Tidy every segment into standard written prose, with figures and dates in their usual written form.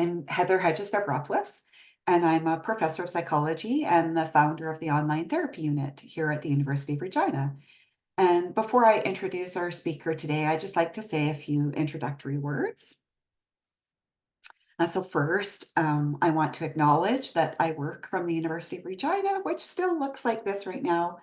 I'm Heather Hedges-Dobropoulos, and I'm a professor of psychology and the founder of the online therapy unit here at the University of Regina. And before I introduce our speaker today, I'd just like to say a few introductory words. So first, I want to acknowledge that I work from the University of Regina, which still looks like this right now,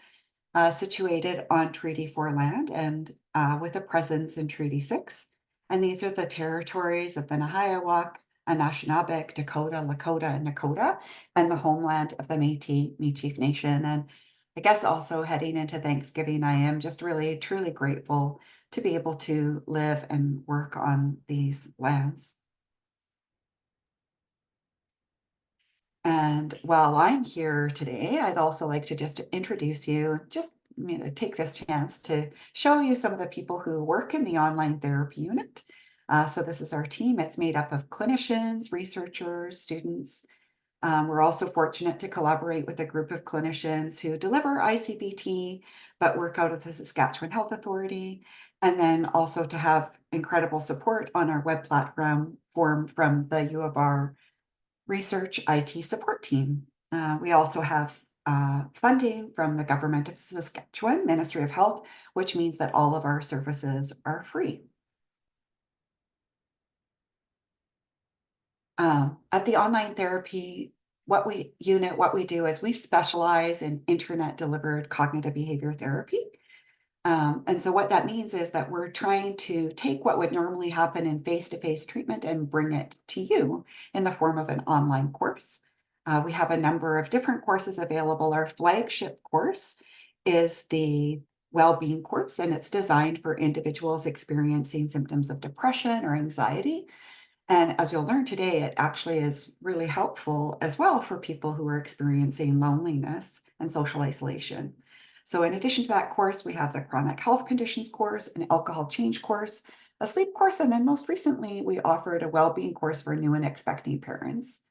situated on Treaty 4 land and with a presence in Treaty 6. And these are the territories of the Nahiawak, Anishinaabe, Dakota, Lakota, and Nakota, and the homeland of the Métis Nation. And I guess also heading into Thanksgiving, I am just really, truly grateful to be able to live and work on these lands. And while I'm here today, I'd also like to just introduce you, just take this chance to show you some of the people who work in the online therapy unit. So this is our team. It's made up of clinicians, researchers, students. We're also fortunate to collaborate with a group of clinicians who deliver ICBT, but work out of the Saskatchewan Health Authority, and then also to have incredible support on our web platform from the U of R research IT support team. We also have funding from the Government of Saskatchewan, Ministry of Health, which means that all of our services are free. At the online therapy what we do is we specialize in internet-delivered cognitive behavior therapy. And so what that means is that we're trying to take what would normally happen in face-to-face treatment and bring it to you in the form of an online course. We have a number of different courses available. Our flagship course is the well-being course, and it's designed for individuals experiencing symptoms of depression or anxiety. And as you'll learn today, it actually is really helpful as well for people who are experiencing loneliness and social isolation. So in addition to that course, we have the chronic health conditions course, an alcohol change course, a sleep course, and then most recently, we offered a well-being course for new and expecting parents.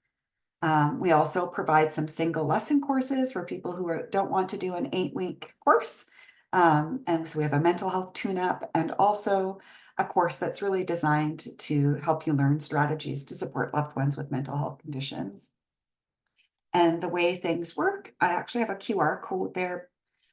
We also provide some single lesson courses for people who don't want to do an 8-week course. And so we have a mental health tune-up and also a course that's really designed to help you learn strategies to support loved ones with mental health conditions. And the way things work, I actually have a QR code there.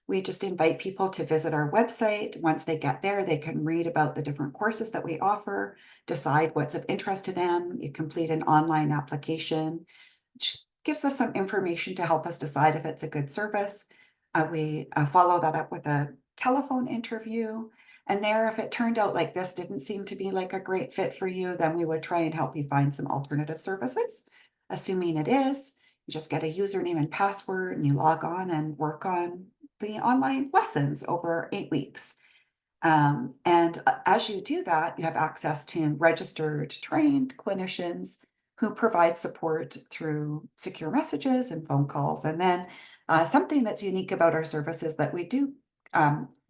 We just invite people to visit our website. Once they get there, they can read about the different courses that we offer, decide what's of interest to them. You complete an online application, which gives us some information to help us decide if it's a good service. We follow that up with a telephone interview. And there, if it turned out like this didn't seem to be like a great fit for you, then we would try and help you find some alternative services. Assuming it is, you just get a username and password and you log on and work on the online lessons over 8 weeks. And as you do that, you have access to registered, trained clinicians who provide support through secure messages and phone calls. And then something that's unique about our service is that we do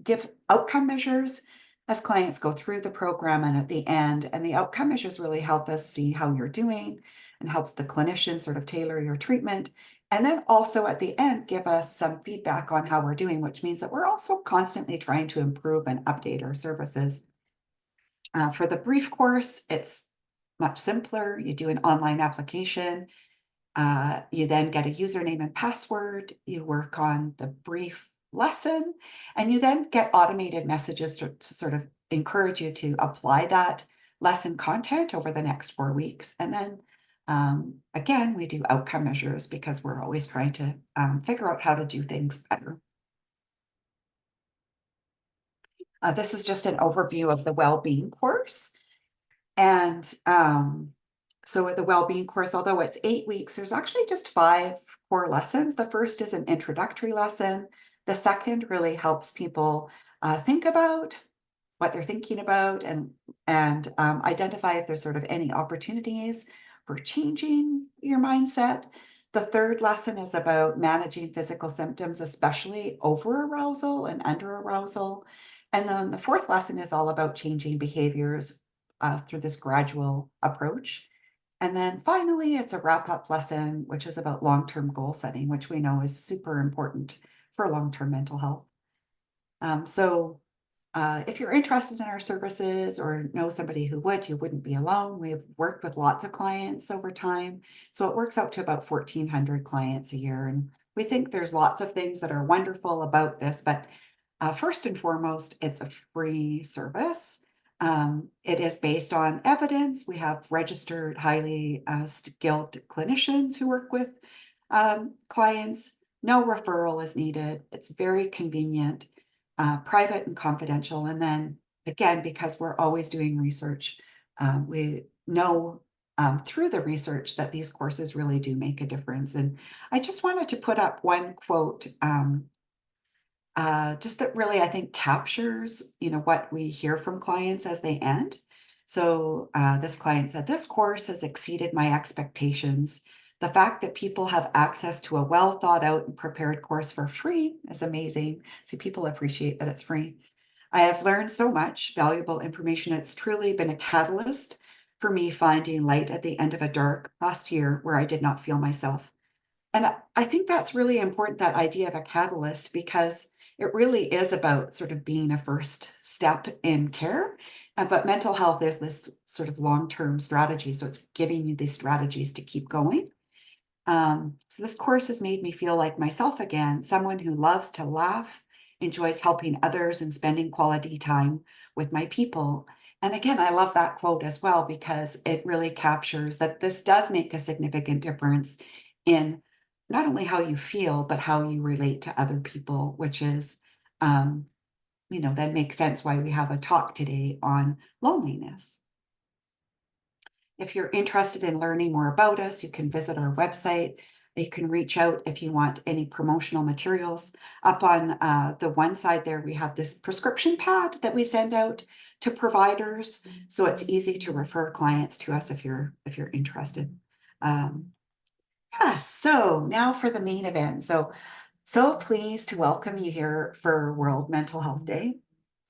give outcome measures as clients go through the program and at the end. And the outcome measures really help us see how you're doing and helps the clinician sort of tailor your treatment. And then also at the end, give us some feedback on how we're doing, which means that we're also constantly trying to improve and update our services. For the brief course, it's much simpler. You do an online application. You then get a username and password. You work on the brief lesson, and you then get automated messages to sort of encourage you to apply that lesson content over the next 4 weeks. And then again, we do outcome measures because we're always trying to figure out how to do things better. This is just an overview of the well-being course. And so with the well-being course, although it's 8 weeks, there's actually just 5 core lessons. The first is an introductory lesson. The second really helps people think about what they're thinking about and identify if there's sort of any opportunities for changing your mindset. The third lesson is about managing physical symptoms, especially over-arousal and under-arousal. And then the fourth lesson is all about changing behaviors through this gradual approach. And then finally, it's a wrap-up lesson, which is about long-term goal setting, which we know is super important for long-term mental health. So If you're interested in our services or know somebody who would, you wouldn't be alone. We've worked with lots of clients over time. So it works out to about 1,400 clients a year. And we think there's lots of things that are wonderful about this, but first and foremost, it's a free service. It is based on evidence. We have registered, highly skilled clinicians who work with clients. No referral is needed. It's very convenient, private and confidential. And then again, because we're always doing research, we know through the research that these courses really do make a difference. And I just wanted to put up one quote, just that really I think captures, what we hear from clients as they end. So this client said, "This course has exceeded my expectations. The fact that people have access to a well thought out and prepared course for free is amazing." See, people appreciate that it's free. "I have learned so much valuable information. It's truly been a catalyst for me finding light at the end of a dark past year where I did not feel myself." And I think that's really important, that idea of a catalyst, because it really is about sort of being a first step in care. But mental health is this sort of long-term strategy. So it's giving you these strategies to keep going. So this course has made me feel like myself again, someone who loves to laugh, enjoys helping others, and spending quality time with my people. And again, I love that quote as well, because it really captures that this does make a significant difference in not only how you feel, but how you relate to other people, which is, that makes sense why we have a talk today on loneliness. If you're interested in learning more about us, you can visit our website. You can reach out if you want any promotional materials. Up on the one side there, we have this prescription pad that we send out to providers, so it's easy to refer clients to us if you're interested. Yeah, so now for the main event. So pleased to welcome you here for World Mental Health Day,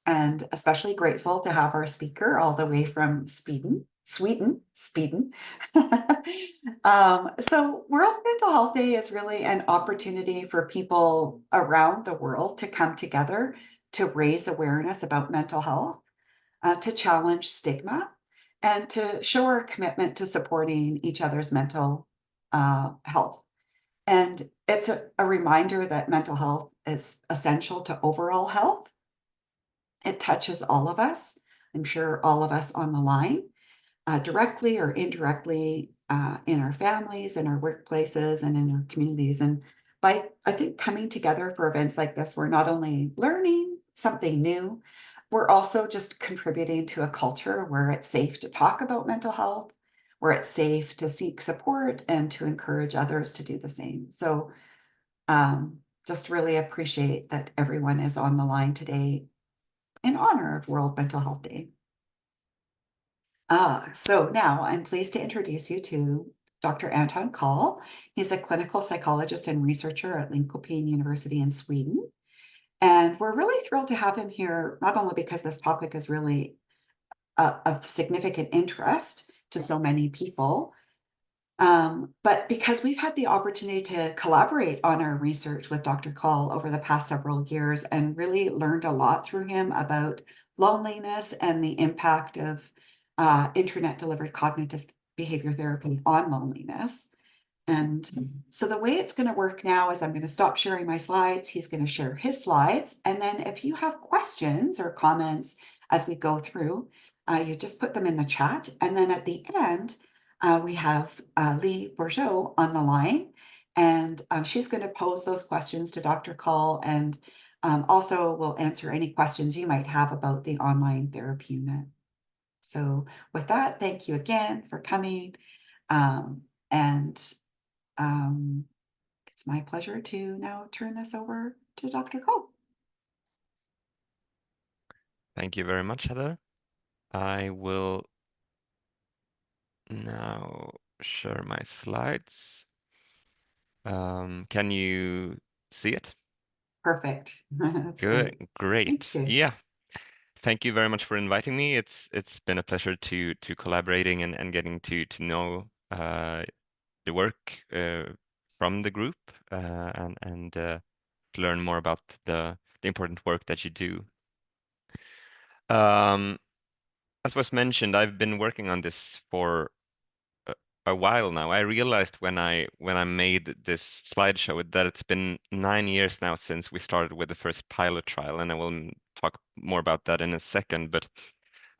and especially grateful to have our speaker all the way from Sweden. So World Mental Health Day is really an opportunity for people around the world to come together to raise awareness about mental health, to challenge stigma, and to show our commitment to supporting each other's mental health. And it's a reminder that mental health is essential to overall health. It touches all of us. I'm sure all of us on the line, directly or indirectly, in our families, in our workplaces, and in our communities. And by, I think, coming together for events like this, we're not only learning something new, we're also just contributing to a culture where it's safe to talk about mental health, where it's safe to seek support and to encourage others to do the same. So just really appreciate that everyone is on the line today in honor of World Mental Health Day. So now I'm pleased to introduce you to Dr. Anton Kahl. He's a clinical psychologist and researcher at Linköping University in Sweden. And we're really thrilled to have him here, not only because this topic is really of significant interest to so many people, but because we've had the opportunity to collaborate on our research with Dr. Call over the past several years and really learned a lot through him about loneliness and the impact of internet-delivered cognitive behavior therapy on loneliness. And so the way it's going to work now is I'm going to stop sharing my slides. He's going to share his slides. And then if you have questions or comments as we go through, you just put them in the chat. And then at the end, we have Lee Bourgeot on the line, and she's going to pose those questions to Dr. Call, and also will answer any questions you might have about the online therapy unit. So with that, thank you again for coming. And it's my pleasure to now turn this over to Dr. Cole. Thank you very much, Heather. I will now share my slides. Can you see it? Perfect. That's Good, great. great. Thank you. Yeah. Thank you very much for inviting me. It's been a pleasure to collaborating and getting to know the work from the group and to learn more about the important work that you do. Um, as was mentioned, I've been working on this for a, a while now. I realized when I made this slideshow that it's been 9 years now since we started with the first pilot trial, and I will talk more about that in a second. But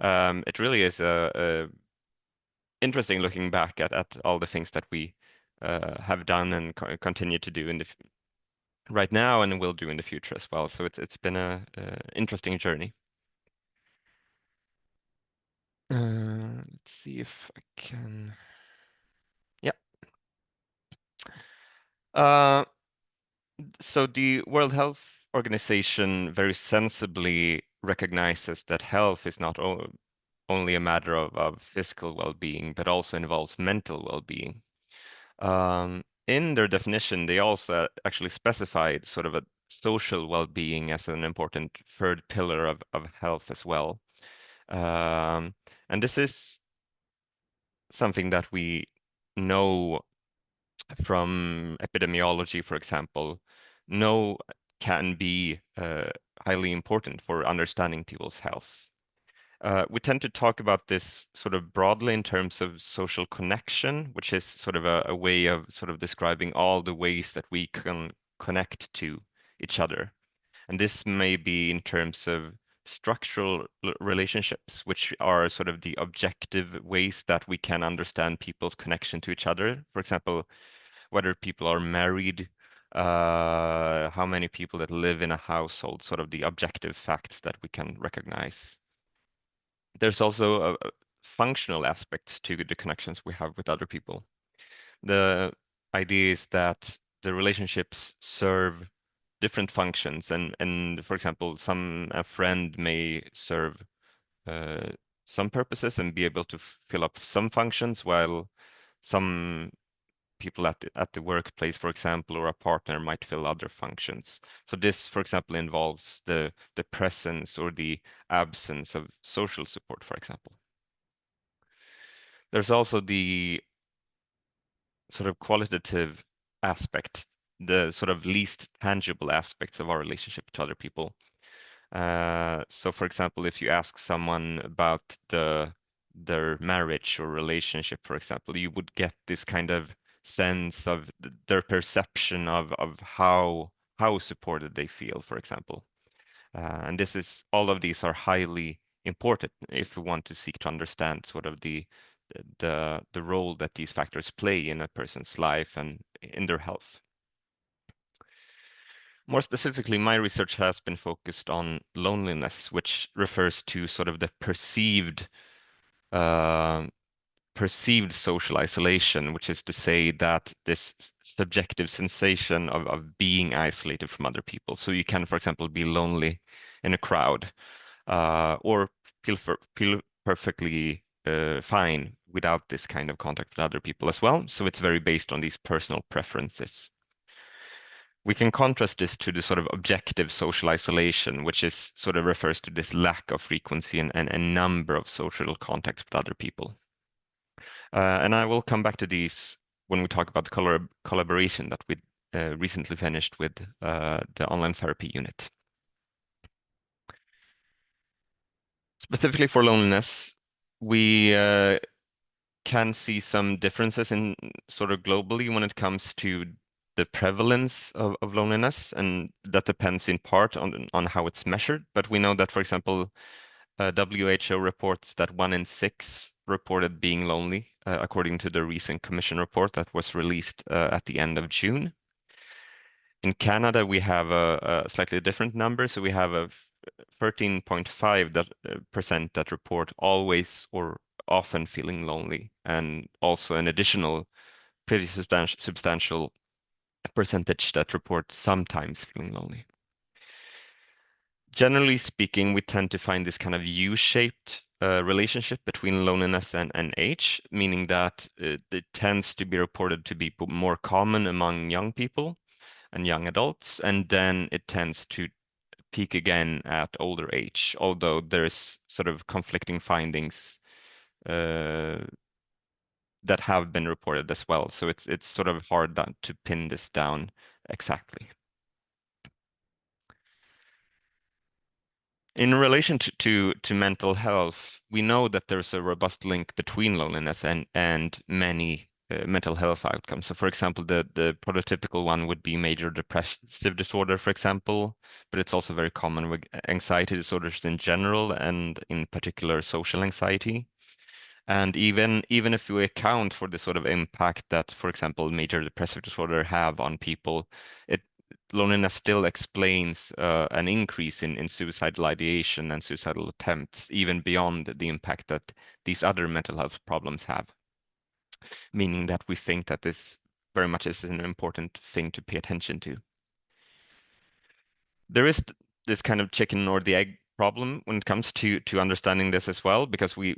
it really is a interesting looking back at all the things that we have done and continue to do in the right now and will do in the future as well. So it's been a interesting journey. Let's see if I can. Yeah. Uh, so the World Health Organization very sensibly recognizes that health is not only a matter of physical well-being, but also involves mental well-being. In their definition, they also actually specified sort of a social well-being as an important third pillar of health as well. Um, and this is something that we know from epidemiology, for example, know can be highly important for understanding people's health. We tend to talk about this sort of broadly in terms of social connection, which is sort of a way of sort of describing all the ways that we can connect to each other. And this may be in terms of structural relationships, which are sort of the objective ways that we can understand people's connection to each other. For example, whether people are married, how many people that live in a household, sort of the objective facts that we can recognize. There's also a functional aspects to the connections we have with other people. The idea is that the relationships serve different functions, and for example, a friend may serve uh, some purposes and be able to fill up some functions, while some people at the workplace, for example, or a partner might fill other functions. So this, for example, involves the presence or the absence of social support, for example. There's also the sort of qualitative aspect, the sort of least tangible aspects of our relationship to other people. So for example, if you ask someone about their marriage or relationship, for example, you would get this kind of sense of their perception of how supported they feel, for example. And this is all of these are highly important if we want to seek to understand sort of the role that these factors play in a person's life and in their health. More specifically, my research has been focused on loneliness, which refers to sort of the uh, perceived social isolation, which is to say that this subjective sensation of being isolated from other people. So you can, for example, be lonely in a crowd, or feel perfectly fine without this kind of contact with other people as well. So it's very based on these personal preferences. We can contrast this to the sort of objective social isolation, which is sort of refers to this lack of frequency and a number of social contacts with other people. And I will come back to these when we talk about the collaboration that we recently finished with the online therapy unit. Specifically for loneliness, we can see some differences in sort of globally when it comes to the prevalence of loneliness, and that depends in part on how it's measured. But we know that, for example, WHO reports that 1 in 6 reported being lonely, according to the recent Commission report that was released at the end of June. In Canada, we have a slightly different number. So we have a 13.5 percent that report always or often feeling lonely, and also an additional pretty substantial percentage that report sometimes feeling lonely. Generally speaking, we tend to find this kind of U-shaped relationship between loneliness and age, meaning that it tends to be reported to be more common among young people and young adults, and then it tends to peak again at older age, although there's sort of conflicting findings uh, that have been reported as well. So it's sort of hard to pin this down exactly. In relation to mental health, we know that there's a robust link between loneliness and many mental health outcomes. So, for example, the prototypical one would be major depressive disorder, for example, but it's also very common with anxiety disorders in general, and in particular social anxiety. And even if we account for the sort of impact that, for example, major depressive disorder have on people, it loneliness still explains an increase in suicidal ideation and suicidal attempts, even beyond the impact that these other mental health problems have, meaning that we think that this very much is an important thing to pay attention to. There is this kind of chicken or the egg problem when it comes to understanding this as well, because we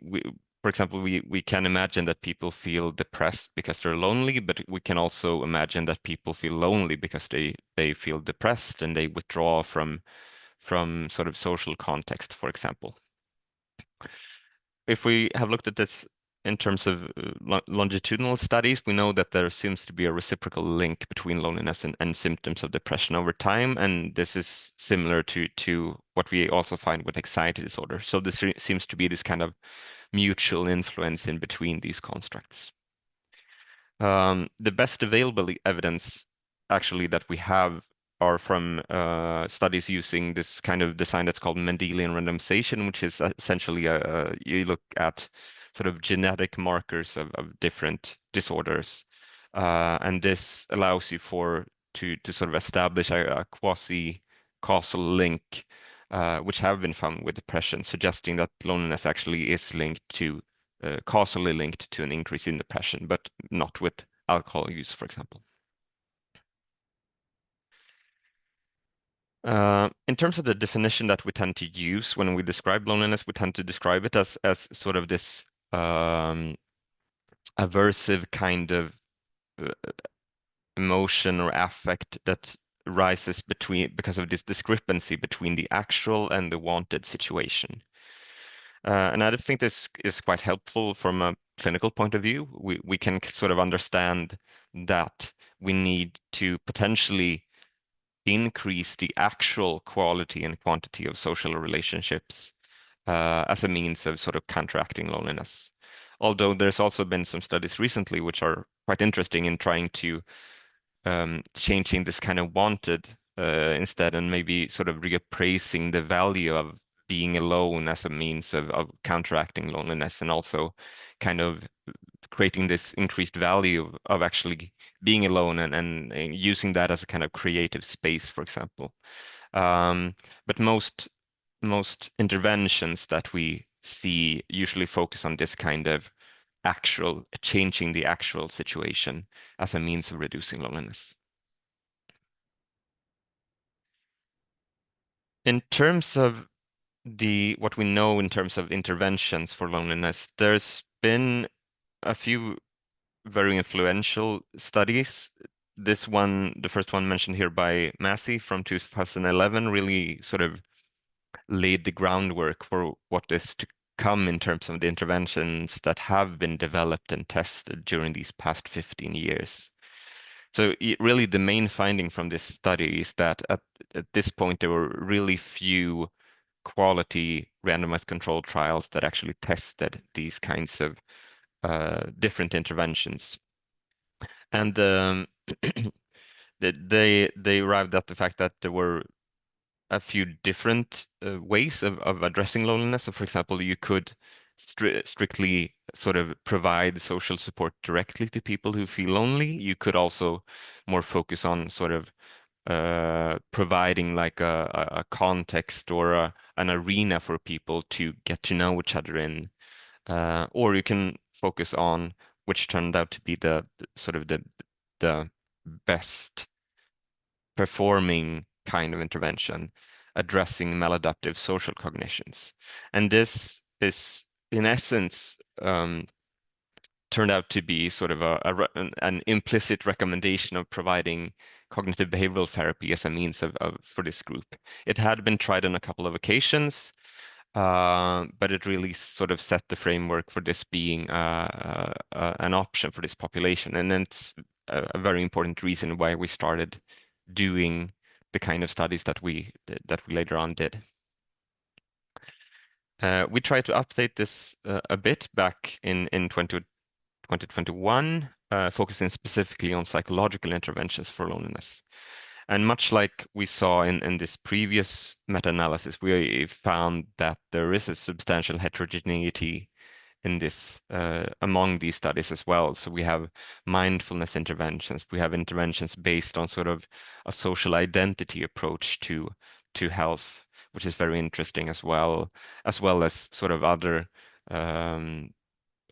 for example, we can imagine that people feel depressed because they're lonely, but we can also imagine that people feel lonely because they feel depressed and they withdraw from sort of social context, for example. If we have looked at this in terms of longitudinal studies, we know that there seems to be a reciprocal link between loneliness and symptoms of depression over time, and this is similar to what we also find with anxiety disorder. So this seems to be this kind of mutual influence in between these constructs. The best available evidence actually that we have are from studies using this kind of design that's called Mendelian randomization, which is essentially you look at sort of genetic markers of different disorders. And this allows you to sort of establish a quasi-causal link, which have been found with depression, suggesting that loneliness actually is linked to causally linked to an increase in depression, but not with alcohol use, for example. In terms of the definition that we tend to use when we describe loneliness, we tend to describe it as sort of this aversive kind of uh, emotion or affect that rises because of this discrepancy between the actual and the wanted situation. And I think this is quite helpful from a clinical point of view. We can sort of understand that we need to potentially increase the actual quality and quantity of social relationships as a means of sort of counteracting loneliness. Although there's also been some studies recently which are quite interesting in trying to changing this kind of wanted instead, and maybe sort of reappraising the value of being alone as a means of counteracting loneliness, and also kind of creating this increased value of actually being alone and using that as a kind of creative space, for example. But most interventions that we see usually focus on this kind of actual changing the actual situation as a means of reducing loneliness. In terms of the what we know in terms of interventions for loneliness, there's been a few very influential studies. This one, the first one mentioned here by Massey from 2011, really sort of laid the groundwork for what is to come in terms of the interventions that have been developed and tested during these past 15 years. So really the main finding from this study is that at this point there were really few quality randomized controlled trials that actually tested these kinds of different interventions. And they arrived at the fact that there were a few different ways of addressing loneliness. So, for example, you could strictly sort of provide social support directly to people who feel lonely. You could also more focus on sort of providing like a context or an arena for people to get to know each other in. Or you can focus on, which turned out to be the sort of the best performing kind of intervention, addressing maladaptive social cognitions. And this is, in essence, turned out to be sort of an implicit recommendation of providing cognitive behavioral therapy as a means for this group. It had been tried on a couple of occasions, but it really sort of set the framework for this being an option for this population. And it's a very important reason why we started doing the kind of studies that we later on did. We tried to update this a bit back in 2021, focusing specifically on psychological interventions for loneliness. And much like we saw in this previous meta-analysis, we found that there is a substantial heterogeneity in this among these studies as well. So we have mindfulness interventions, we have interventions based on sort of a social identity approach to health, which is very interesting as well as sort of other a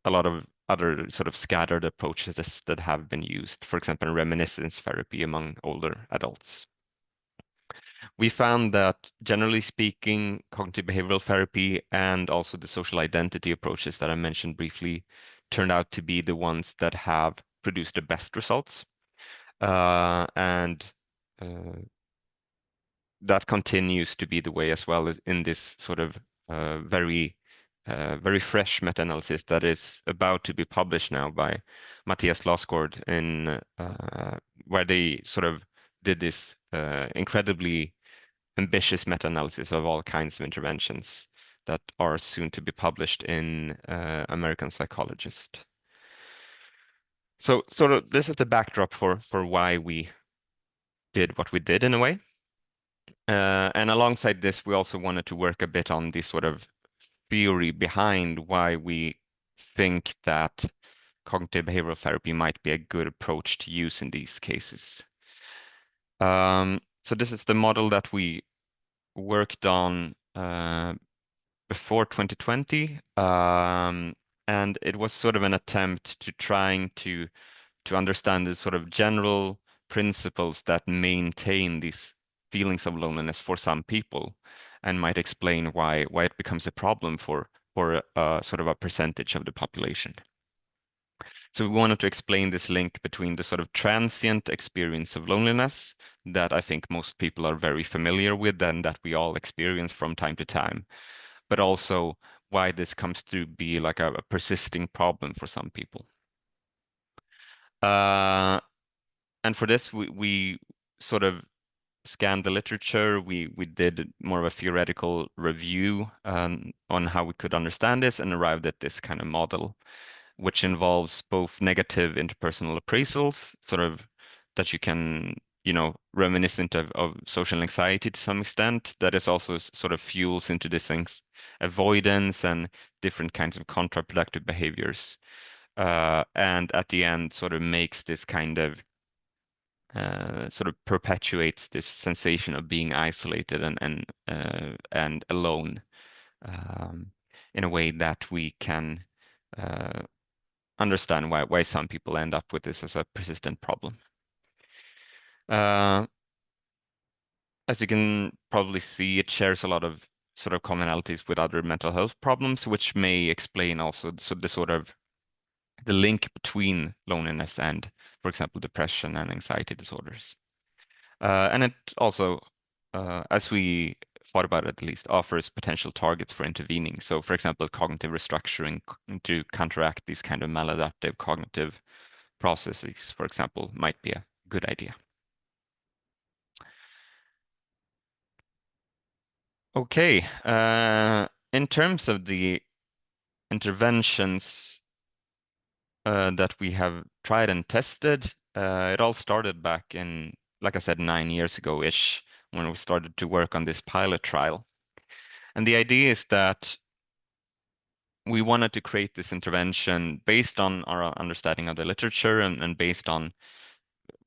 lot of other sort of scattered approaches that have been used, for example, reminiscence therapy among older adults. We found that generally speaking, cognitive behavioral therapy and also the social identity approaches that I mentioned briefly turned out to be the ones that have produced the best results. And that continues to be the way as well as in this sort of very fresh meta-analysis that is about to be published now by Matthias Lasgård in where they sort of did this incredibly ambitious meta-analysis of all kinds of interventions that are soon to be published in American Psychologist. So sort of this is the backdrop for why we did what we did in a way. And alongside this, we also wanted to work a bit on the sort of theory behind why we think that cognitive behavioral therapy might be a good approach to use in these cases. So this is the model that we worked on before 2020, and it was sort of an attempt to trying to understand the sort of general principles that maintain these feelings of loneliness for some people, and might explain why it becomes a problem for sort of a percentage of the population. So we wanted to explain this link between the sort of transient experience of loneliness that I think most people are very familiar with and that we all experience from time to time, but also why this comes to be like a persisting problem for some people. And for this, we sort of scanned the literature. We did more of a theoretical review on how we could understand this and arrived at this kind of model, which involves both negative interpersonal appraisals, sort of that you can, reminiscent of social anxiety to some extent, that is also sort of fuels into these things, avoidance and different kinds of counterproductive behaviors. And at the end, sort of makes this kind of sort of perpetuates this sensation of being isolated and alone in a way that we can understand why some people end up with this as a persistent problem. Uh, as you can probably see, it shares a lot of sort of commonalities with other mental health problems, which may explain also the sort of the link between loneliness and, for example, depression and anxiety disorders. And it also, as we thought about it at least, offers potential targets for intervening. So, for example, cognitive restructuring to counteract these kind of maladaptive cognitive processes, for example, might be a good idea. Okay, in terms of the interventions that we have tried and tested, it all started back in, like I said, 9 years ago-ish, when we started to work on this pilot trial. And the idea is that we wanted to create this intervention based on our understanding of the literature and based on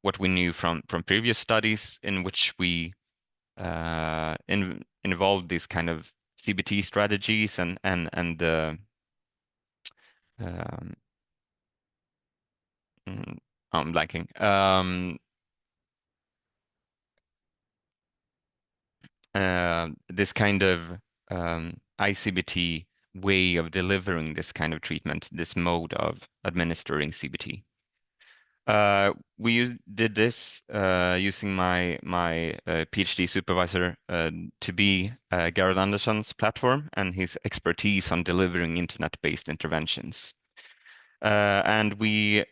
what we knew from previous studies in which we involved these kind of CBT strategies and um, I'm blanking. This kind of ICBT way of delivering this kind of treatment, this mode of administering CBT. Did this using my PhD supervisor to be Gerald Andersson's platform and his expertise on delivering internet-based interventions. And we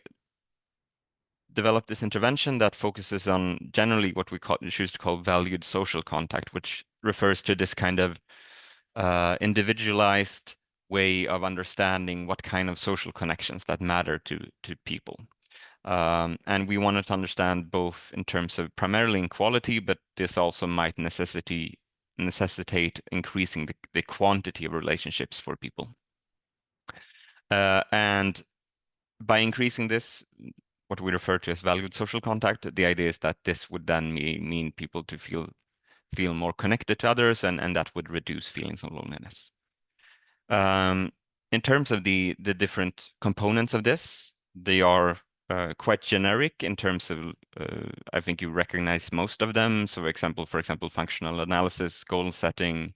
developed this intervention that focuses on generally what we choose to call valued social contact, which refers to this kind of individualized way of understanding what kind of social connections that matter to people. And we wanted to understand both in terms of primarily in quality, but this also might necessitate increasing the quantity of relationships for people. And by increasing this, what we refer to as valued social contact, the idea is that this would then mean people to feel more connected to others, and that would reduce feelings of loneliness. In terms of the different components of this, they are quite generic in terms of, I think you recognize most of them. So for example, functional analysis, goal setting,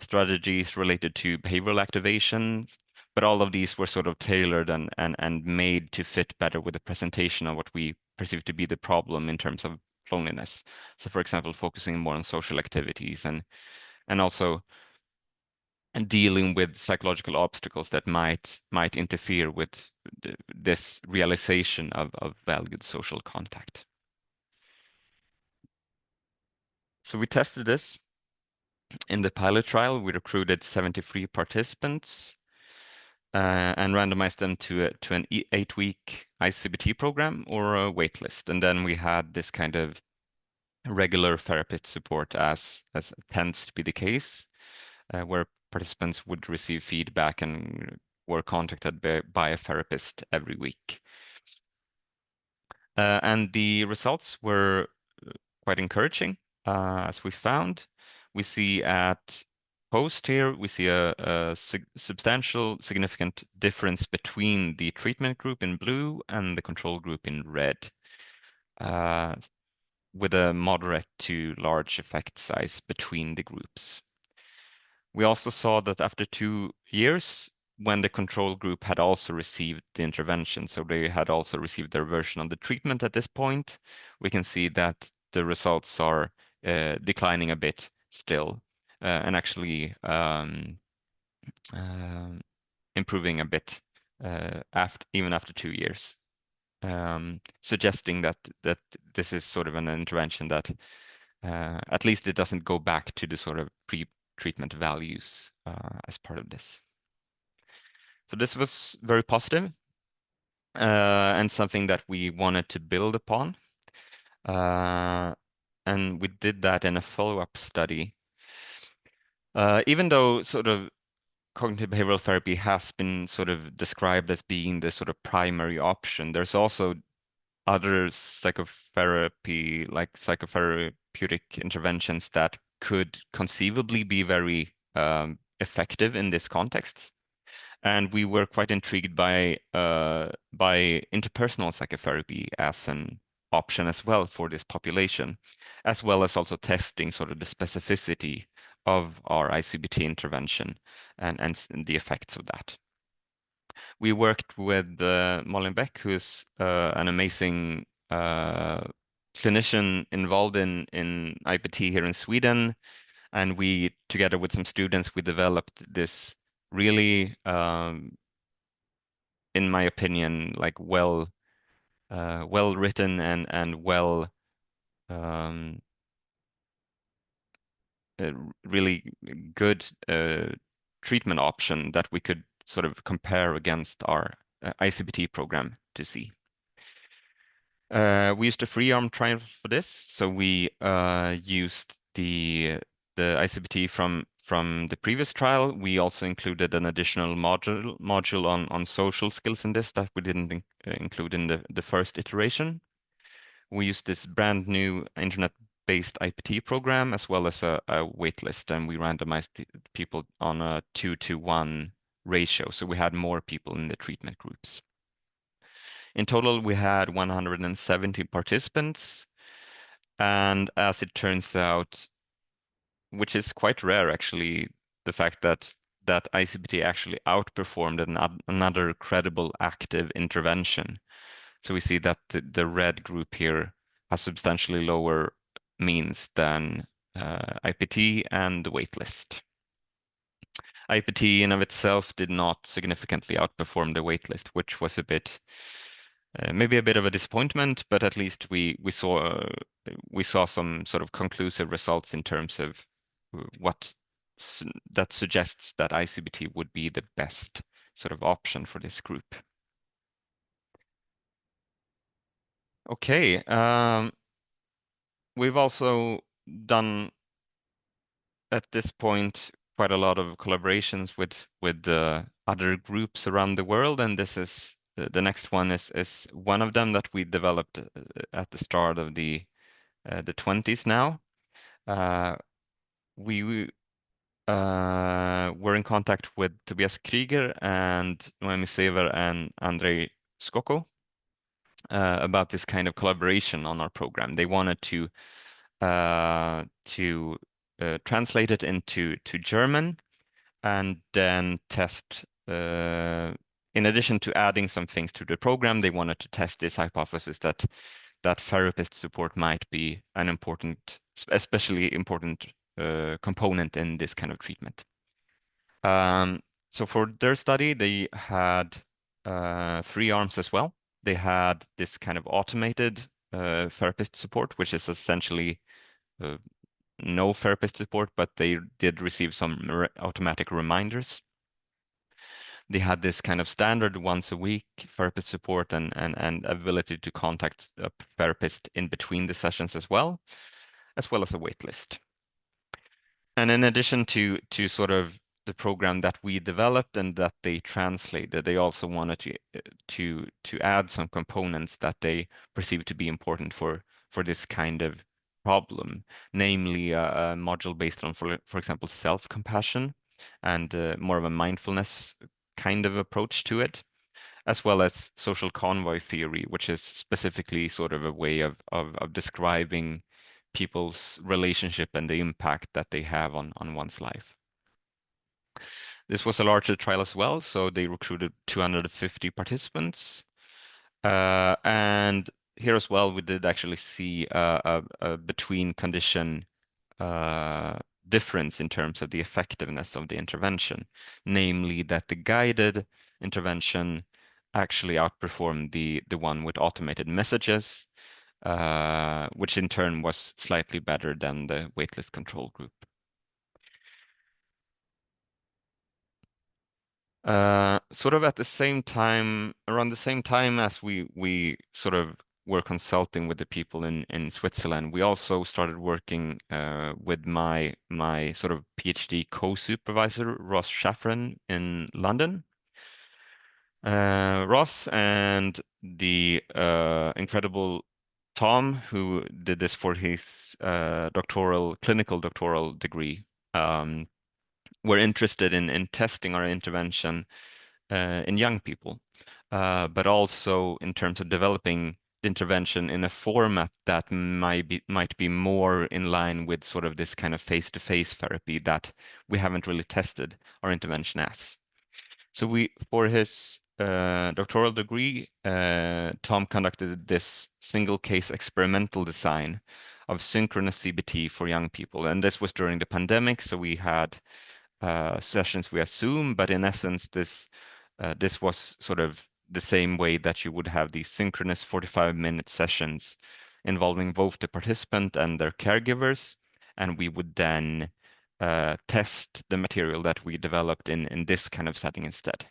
strategies related to behavioral activations, but all of these were sort of tailored and made to fit better with the presentation of what we perceive to be the problem in terms of loneliness. So for example, focusing more on social activities and also dealing with psychological obstacles that might interfere with this realization of valued social contact. So we tested this in the pilot trial. We recruited 73 participants and randomized them to an 8-week ICBT program or a waitlist. And then we had this kind of regular therapist support as tends to be the case, where participants would receive feedback and were contacted by a therapist every week. And the results were quite encouraging, as we found. We see at post here, we see a substantial, significant difference between the treatment group in blue and the control group in red, with a moderate to large effect size between the groups. We also saw that after 2 years, when the control group had also received the intervention, so they had also received their version of the treatment at this point, we can see that the results are declining a bit still, and actually improving a bit even after 2 years, suggesting that this is sort of an intervention that at least it doesn't go back to the sort of pre-treatment values as part of this. So this was very positive, and something that we wanted to build upon. And we did that in a follow-up study. Even though sort of cognitive behavioral therapy has been sort of described as being the sort of primary option, there's also other psychotherapy, like psychotherapeutic interventions that could conceivably be very effective in this context. And we were quite intrigued by interpersonal psychotherapy as an option as well for this population, as well as also testing sort of the specificity of our ICBT intervention and the effects of that. We worked with Beck, who's an amazing clinician involved in IPT here in Sweden, and we, together with some students, we developed this really, in my opinion, like well written and well um, uh, really good treatment option that we could sort of compare against our ICBT program to see. We used a free arm trial for this, so we used the ICBT from the previous trial. We also included an additional module on social skills in this that we didn't include in the first iteration. We used this brand new internet-based IPT program as well as a waitlist, and we randomized the people on a 2-to-1 ratio, so we had more people in the treatment groups. In total, we had 170 participants, and as it turns out, which is quite rare actually, the fact that ICBT actually outperformed another credible active intervention. So we see that the red group here has substantially lower means than IPT and the waitlist. IPT in of itself did not significantly outperform the waitlist, which was a bit maybe a bit of a disappointment, but at least we saw some sort of conclusive results in terms of what that suggests that ICBT would be the best sort of option for this group. Okay, we've also done at this point quite a lot of collaborations with other groups around the world, and this is the next one is one of them that we developed at the start of the 20s now. We were in contact with Tobias Krieger and Noemi Sever and Andrei Skoko about this kind of collaboration on our program. They wanted to translate it into German and then test. In addition to adding some things to the program, they wanted to test this hypothesis that therapist support might be an important, especially important component in this kind of treatment. So for their study, they had 3 arms as well. They had this kind of automated therapist support, which is essentially uh, no therapist support, but they did receive some automatic reminders. They had this kind of standard once a week therapist support and ability to contact a therapist in between the sessions as well as a wait list. And in addition to sort of the program that we developed and that they translated, they also wanted to add some components that they perceived to be important for this kind of problem, namely a module based on, for example, self-compassion and more of a mindfulness kind of approach to it, as well as social convoy theory, which is specifically sort of a way of describing people's relationship and the impact that they have on one's life. This was a larger trial as well, so they recruited 250 participants. And here as well, we did actually see a between condition uh, difference in terms of the effectiveness of the intervention, namely that the guided intervention actually outperformed the one with automated messages, which in turn was slightly better than the waitlist control group. Sort of at the same time, around the same time as we sort of were consulting with the people in Switzerland, we also started working with my sort of PhD co-supervisor, Ross Shafran in London. Ross and the incredible Tom, who did this for his clinical doctoral degree, were interested in testing our intervention in young people, but also in terms of developing the intervention in a format that might be more in line with sort of this kind of face-to-face therapy that we haven't really tested our intervention as. So for his doctoral degree, Tom conducted this single case experimental design of synchronous CBT for young people. And this was during the pandemic, so we had sessions via Zoom, but in essence, this was sort of the same way that you would have these synchronous 45-minute sessions involving both the participant and their caregivers, and we would then test the material that we developed in this kind of setting instead.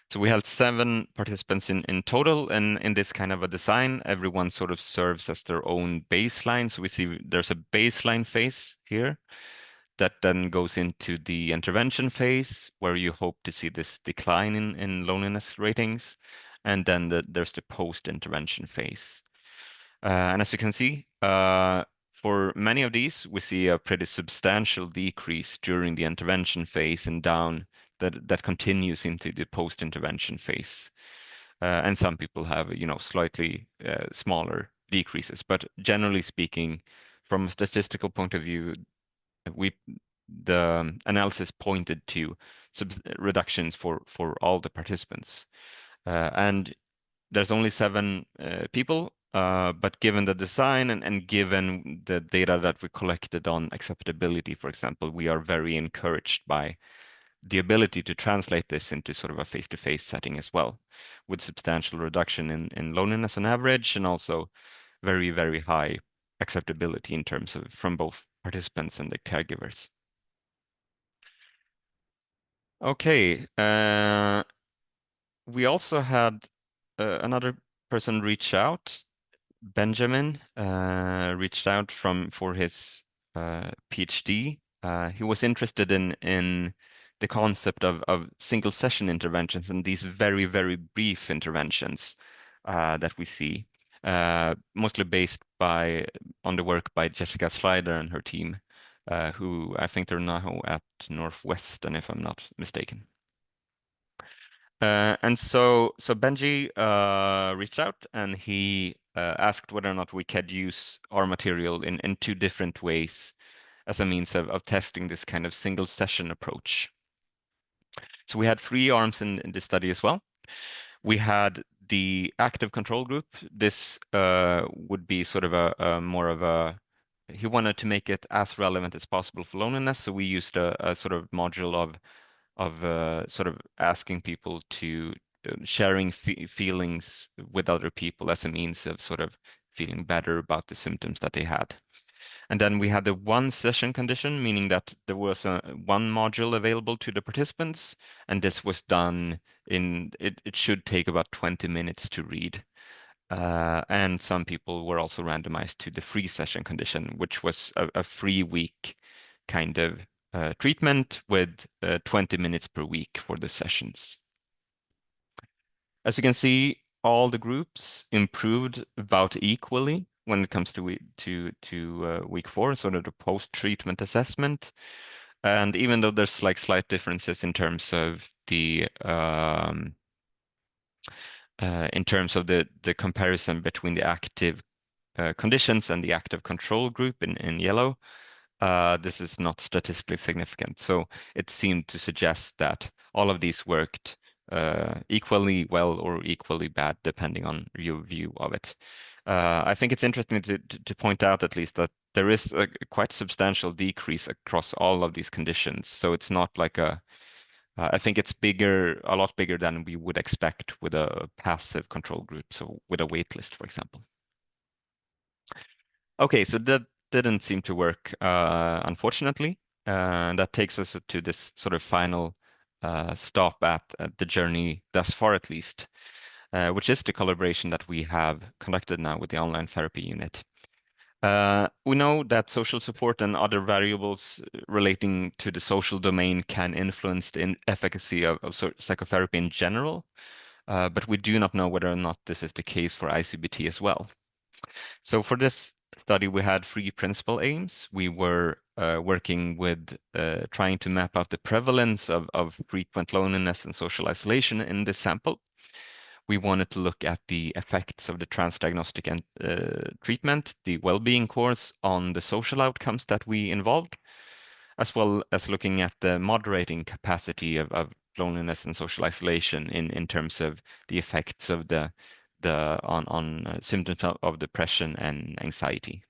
So we had 7 participants in total, and in this kind of a design, everyone sort of serves as their own baseline. So we see there's a baseline phase here that then goes into the intervention phase, where you hope to see this decline in loneliness ratings. And then there's the post-intervention phase. And as you can see, for many of these, we see a pretty substantial decrease during the intervention phase and down that continues into the post-intervention phase. And some people have, slightly smaller decreases. But generally speaking, from a statistical point of view, the analysis pointed to reductions for all the participants. And there's only 7 people, but given the design and given the data that we collected on acceptability, for example, we are very encouraged by the ability to translate this into sort of a face-to-face setting as well, with substantial reduction in loneliness on average, and also very, very high acceptability in terms of from both participants and the caregivers. Okay. We also had another person reach out. Benjamin reached out for his PhD. He was interested in the concept of single session interventions and these very, very brief interventions that we see, mostly based on the work by Jessica Slider and her team, who I think they're now at Northwestern, if I'm not mistaken. And so Benji reached out and he asked whether or not we could use our material in two different ways as a means of testing this kind of single session approach. So we had three arms in this study as well. We had the active control group. This would be sort of a more of a, he wanted to make it as relevant as possible for loneliness. So we used a sort of module of sort of asking people to sharing feelings with other people as a means of sort of feeling better about the symptoms that they had. And then we had the one session condition, meaning that there was one module available to the participants, and this was done it should take about 20 minutes to read. And some people were also randomized to the free session condition, which was a 3 week kind of treatment with 20 minutes per week for the sessions. As you can see, all the groups improved about equally when it comes to week 4, sort of the post-treatment assessment. And even though there's like slight differences in terms of the comparison between the active conditions and the active control group in yellow, this is not statistically significant. So it seemed to suggest that all of these worked equally well or equally bad, depending on your view of it. I think it's interesting to point out at least that there is a quite substantial decrease across all of these conditions. So it's not like I think it's bigger, a lot bigger than we would expect with a passive control group. So with a wait list, for example. Okay, so that didn't seem to work, unfortunately. That takes us to this sort of final stop at the journey thus far, at least, which is the collaboration that we have conducted now with the online therapy unit. We know that social support and other variables relating to the social domain can influence the efficacy of psychotherapy in general, but we do not know whether or not this is the case for ICBT as well. So for this study, we had three principal aims. We were working with trying to map out the prevalence of frequent loneliness and social isolation in this sample. We wanted to look at the effects of the transdiagnostic and treatment, the well-being course on the social outcomes that we involved, as well as looking at the moderating capacity of loneliness and social isolation in terms of the effects of the on symptoms of depression and anxiety.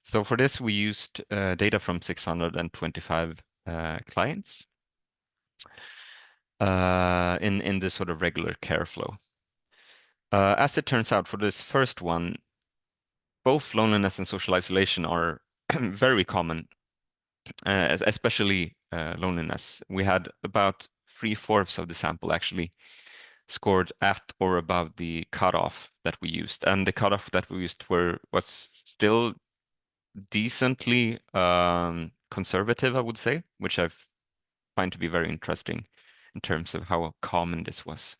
So for this, we used data from 625 clients in this sort of regular care flow. As it turns out, for this first one, both loneliness and social isolation are very common, especially loneliness. We had about 3/4 of the sample actually scored at or above the cutoff that we used, and the cutoff that we used was still decently conservative, I would say, which I find to be very interesting in terms of how common this was.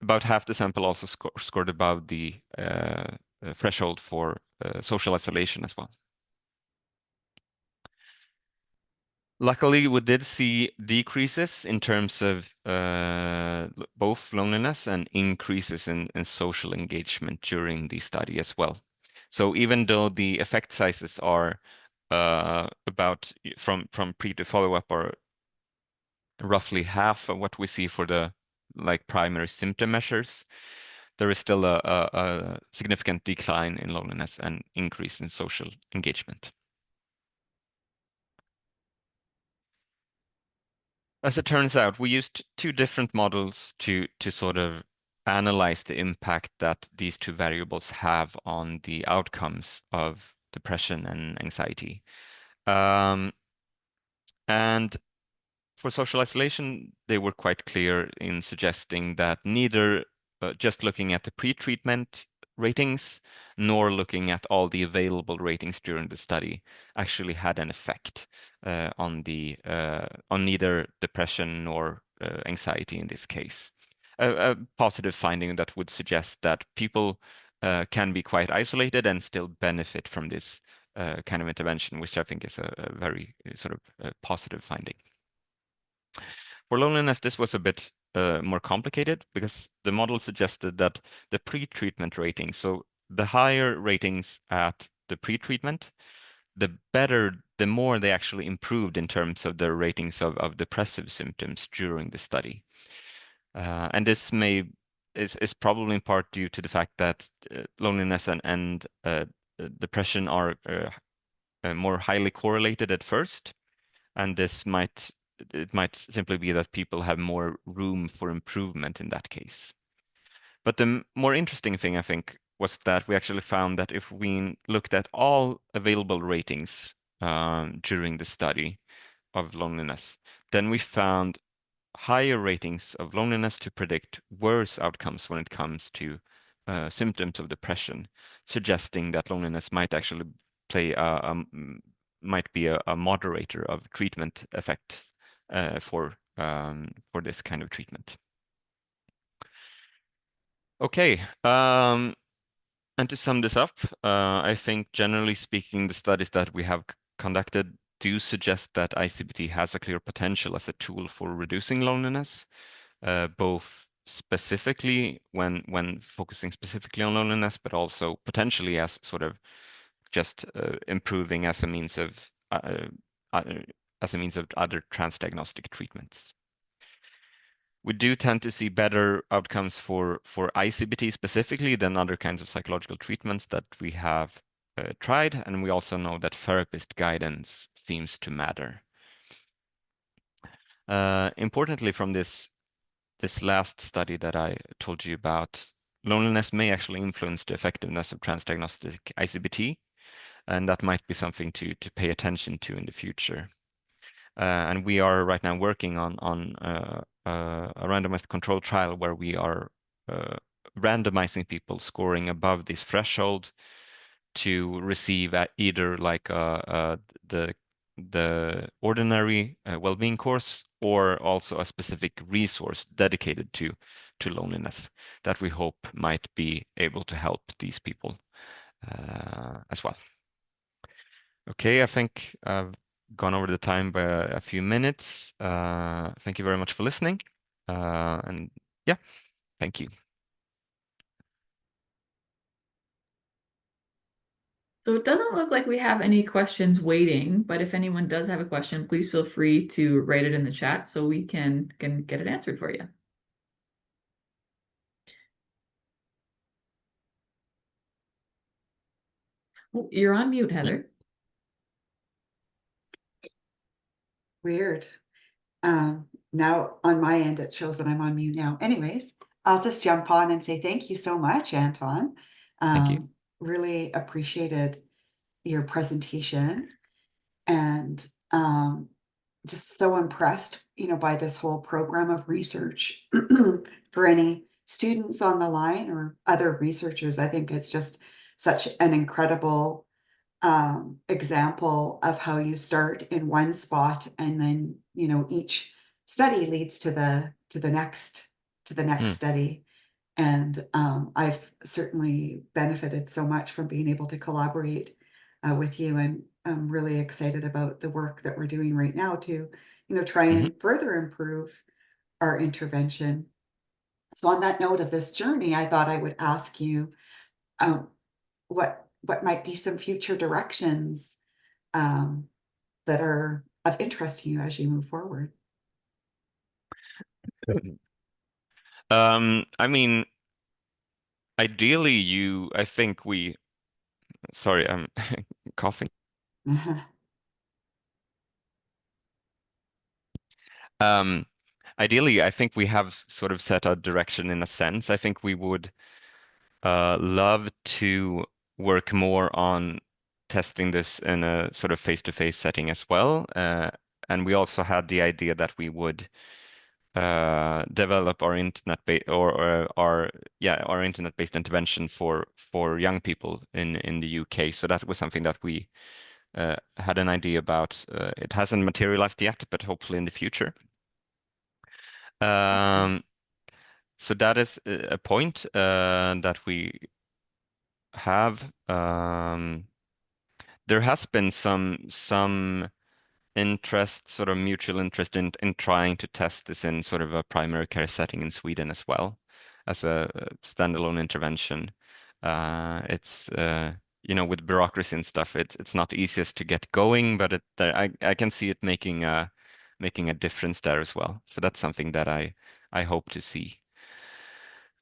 About half the sample also scored above the threshold for social isolation as well. Luckily, we did see decreases in terms of both loneliness and increases in social engagement during the study as well. So even though the effect sizes are about from pre to follow-up are roughly half of what we see for the like primary symptom measures, there is still a significant decline in loneliness and increase in social engagement. As it turns out, we used two different models to sort of analyze the impact that these two variables have on the outcomes of depression and anxiety. And for social isolation, they were quite clear in suggesting that neither just looking at the pre-treatment ratings nor looking at all the available ratings during the study actually had an effect on neither depression nor anxiety in this case. A positive finding that would suggest that people can be quite isolated and still benefit from this kind of intervention, which I think is a very sort of positive finding. For loneliness, this was a bit more complicated because the model suggested that the pre-treatment rating, so the higher ratings at the pre-treatment, the better, the more they actually improved in terms of their ratings of depressive symptoms during the study. And this is probably in part due to the fact that loneliness and depression are more highly correlated at first, and it might simply be that people have more room for improvement in that case. But the more interesting thing, I think, was that we actually found that if we looked at all available ratings during the study of loneliness, then we found higher ratings of loneliness to predict worse outcomes when it comes to symptoms of depression, suggesting that loneliness might actually play might be a moderator of treatment effect for this kind of treatment. Okay, and to sum this up, I think generally speaking, the studies that we have conducted do suggest that ICBT has a clear potential as a tool for reducing loneliness, both specifically when focusing specifically on loneliness, but also potentially as sort of just improving uh, as a means of other transdiagnostic treatments. We do tend to see better outcomes for ICBT specifically than other kinds of psychological treatments that we have tried, and we also know that therapist guidance seems to matter. Importantly, from this last study that I told you about, loneliness may actually influence the effectiveness of transdiagnostic ICBT, and that might be something to pay attention to in the future. And we are right now working on a randomized control trial where we are randomizing people scoring above this threshold to receive either like the ordinary well-being course or also a specific resource dedicated to loneliness that we hope might be able to help these people as well. Okay, I think I've gone over the time by a few minutes. Thank you very much for listening. And yeah, thank you. So it doesn't look like we have any questions waiting, but if anyone does have a question, please feel free to write it in the chat so we can get it answered for you. Oh, you're on mute, Heather. Weird. Now on my end, it shows that I'm on mute now. Anyways, I'll just jump on and say thank you so much, Anton. Thank you. Really appreciated your presentation and just so impressed, by this whole program of research. For any students on the line or other researchers, I think it's just such an incredible example of how you start in one spot and then each study leads to the next study. And I've certainly benefited so much from being able to collaborate with you, and I'm really excited about the work that we're doing right now to try and further improve our intervention. So on that note of this journey, I thought I would ask you what might be some future directions that are of interest to you as you move forward. I mean, ideally, I think sorry, I'm coughing. Ideally, I think we have sort of set a direction in a sense. I think we would love to work more on testing this in a sort of face-to-face setting as well. and we also had the idea that we would develop our internet-based or our internet-based intervention for young people in the UK. So that was something that we had an idea about. It hasn't materialized yet, but hopefully in the future. Awesome. So that is a point that we have. There has been some interest, sort of mutual interest in trying to test this in sort of a primary care setting in Sweden as well as a standalone intervention. It's with bureaucracy and stuff, it's not easiest to get going, but I can see it making a difference there as well. So that's something that I hope to see.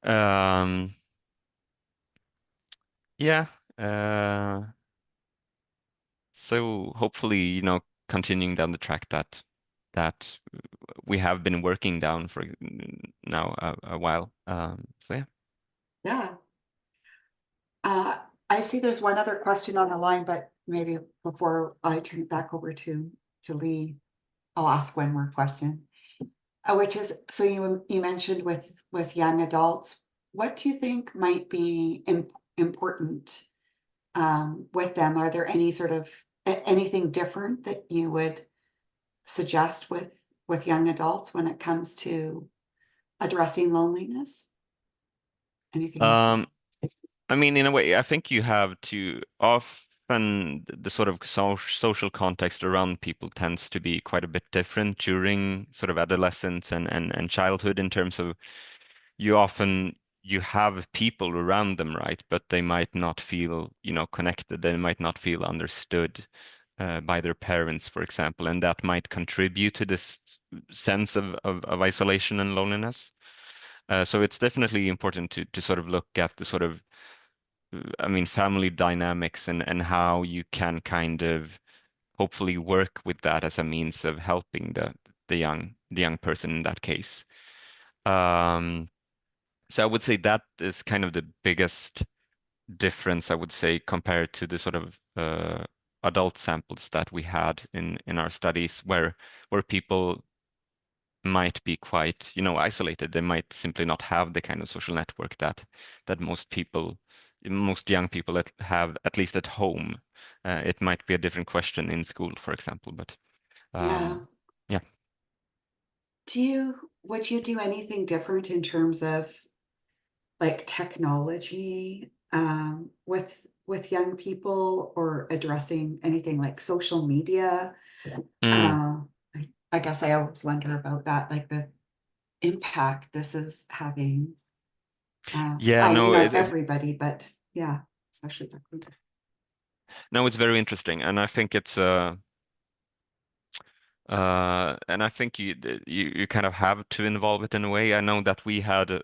Um, yeah. So hopefully, continuing down the track that we have been working down for now a while. So yeah. Yeah. I see there's one other question on the line, but maybe before I turn it back over to Lee, I'll ask one more question. Which is, so you mentioned with young adults, what do you think might be important with them? Are there any sort of anything different that you would suggest with young adults when it comes to addressing loneliness? Anything? Um, I mean, in a way, I think you have to often the sort of social context around people tends to be quite a bit different during sort of adolescence and childhood in terms of you have people around them, right? But they might not feel, connected. They might not feel understood by their parents, for example, and that might contribute to this sense of isolation and loneliness. So it's definitely important to sort of look at the sort of, I mean, family dynamics and how you can kind of hopefully work with that as a means of helping the young person in that case. Um, so I would say that is kind of the biggest difference, I would say, compared to the sort of adult samples that we had in our studies, where people might be quite, isolated. They might simply not have the kind of social network that most young people have, at least at home. It might be a different question in school, for example, but Yeah. yeah. Would you do anything different in terms of like technology with young people or addressing anything like social media? Mm. Uh, I guess I always wonder about that, like the impact this is having. Yeah, I mean, no, on everybody, but yeah, especially back then. no, it's very interesting, and I think and I think you kind of have to involve it in a way. I know that we had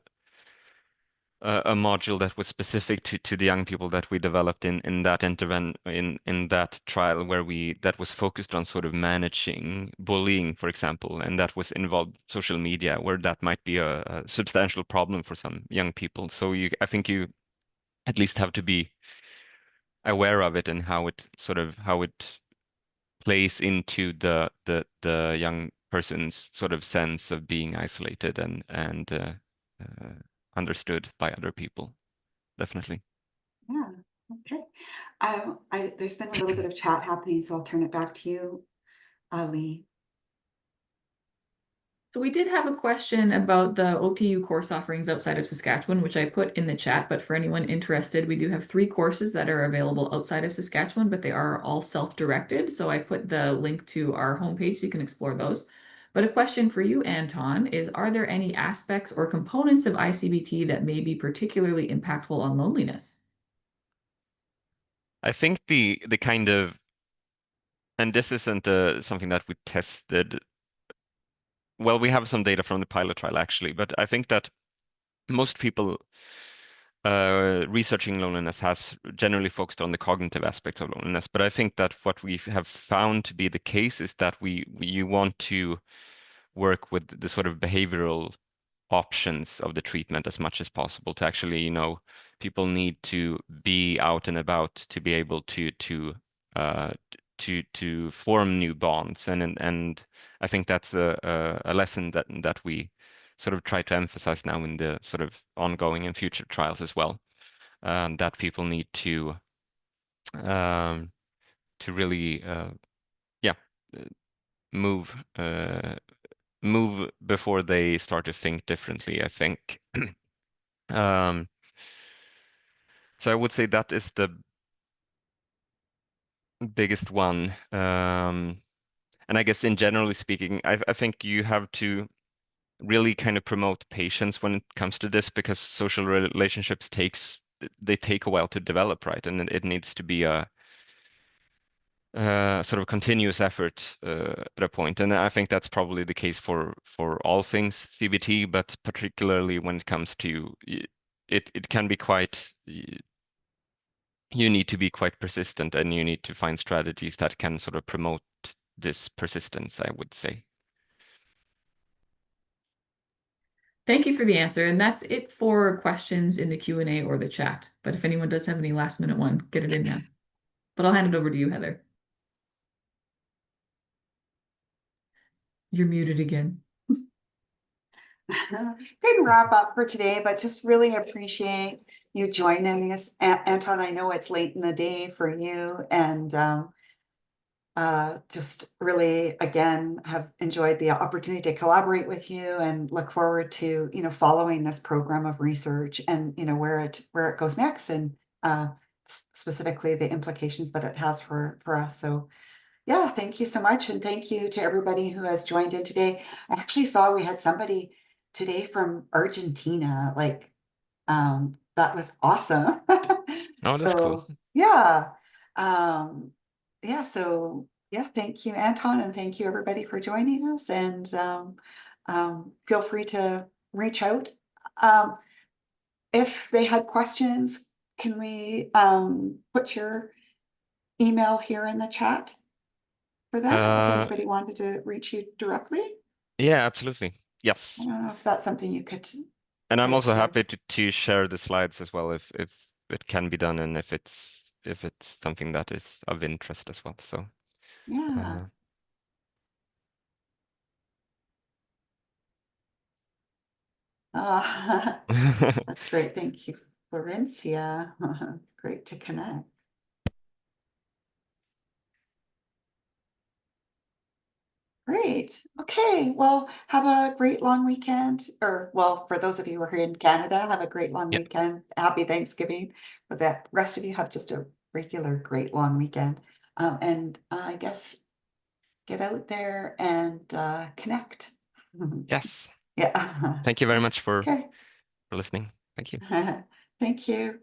a module that was specific to the young people that we developed in that trial where we that was focused on sort of managing bullying, for example, and that was involved social media, where that might be a substantial problem for some young people. So I think you at least have to be aware of it and how it plays into the young person's sort of sense of being isolated and uh, understood by other people. Definitely. Yeah, okay. There's been a little bit of chat happening, so I'll turn it back to you, Lee. So we did have a question about the OTU course offerings outside of Saskatchewan, which I put in the chat, but for anyone interested, we do have 3 courses that are available outside of Saskatchewan, but they are all self-directed. So I put the link to our homepage so you can explore those. But a question for you, Anton, is are there any aspects or components of ICBT that may be particularly impactful on loneliness? I think the kind of, and this isn't something that we tested. Well, we have some data from the pilot trial actually, but I think that most people researching loneliness has generally focused on the cognitive aspects of loneliness. But I think that what we have found to be the case is that you want to work with the sort of behavioral options of the treatment as much as possible to actually, people need to be out and about to be able to to form new bonds, and I think that's a lesson that we sort of try to emphasize now in the sort of ongoing and future trials as well, that people need to really yeah move move before they start to think differently, I think. Um, so I would say that is the biggest one. And I guess in generally speaking, I think you have to really kind of promote patience when it comes to this, because social relationships they take a while to develop, right? And it needs to be a sort of continuous effort at a point. And I think that's probably the case for all things CBT, but particularly when it comes to it can be quite you need to be quite persistent, and you need to find strategies that can sort of promote this persistence, I would say. Thank you for the answer. And that's it for questions in the Q&A or the chat. But if anyone does have any last minute one, get it in now. But I'll hand it over to you, Heather. You're muted again. Good wrap up for today, but just really appreciate you joining us. Anton, I know it's late in the day for you, and just really, again, have enjoyed the opportunity to collaborate with you, and look forward to, following this program of research, and, where it goes next, and specifically the implications that it has for us. So yeah, thank you so much. And thank you to everybody who has joined in today. I actually saw we had somebody today from Argentina. Like, that was awesome. Oh, that's cool. So yeah. Yeah, so yeah, thank you, Anton, and thank you everybody for joining us. And feel free to reach out. If they had questions, can we put your email here in the chat for them if anybody wanted to reach you directly? Yeah, absolutely. Yes. I don't know if that's something you could And I'm type also there. happy to share the slides as well, if it can be done, and if it's something that is of interest as well. So Yeah. That's great. Thank you, Florencia. Great to connect. Great. Okay. Well, have a great long weekend. Or, well, for those of you who are here in Canada, have a great long Yeah. weekend. Happy Thanksgiving. For the rest of you, have just a regular great long weekend. And I guess get out there and connect. Yes. Yeah. Thank you very much for Okay. listening. Thank you. Thank you.